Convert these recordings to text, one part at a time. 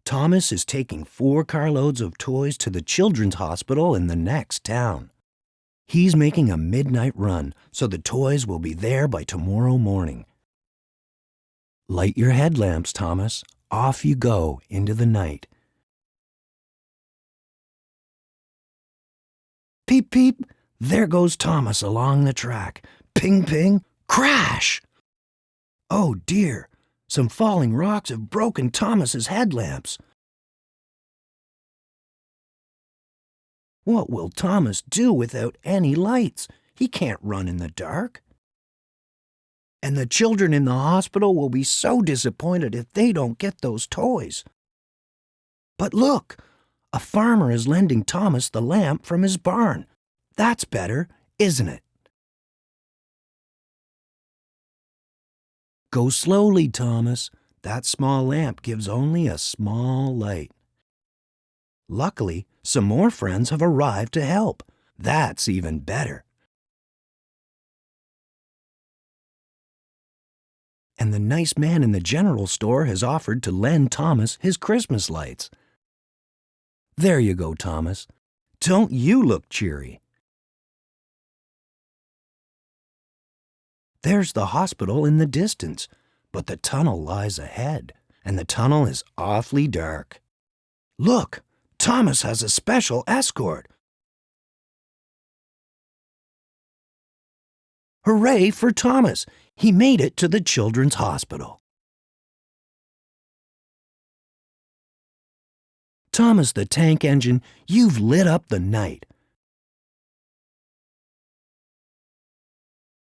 Thomas is taking 4 carloads of toys to the children's hospital in the next town. He's making a midnight run so the toys will be there by tomorrow morning. Light your headlamps, Thomas. Off you go into the night. Peep, peep. There goes Thomas along the track. Ping, ping. Crash! Oh dear, some falling rocks have broken Thomas's headlamps. What will Thomas do without any lights? He can't run in the dark. And the children in the hospital will be so disappointed if they don't get those toys. But look, a farmer is lending Thomas the lamp from his barn. That's better, isn't it? Go slowly, Thomas. That small lamp gives only a small light. Luckily, some more friends have arrived to help. That's even better. And the nice man in the general store has offered to lend Thomas his Christmas lights. There you go, Thomas. Don't you look cheery? There's the hospital in the distance, but the tunnel lies ahead, and the tunnel is awfully dark. Look, Thomas has a special escort. Hooray for Thomas! He made it to the children's hospital. Thomas the Tank Engine, you've lit up the night.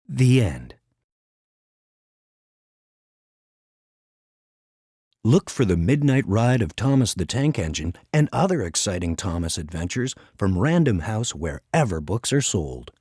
The end. Look for the midnight ride of Thomas the Tank Engine and other exciting Thomas adventures from Random House wherever books are sold.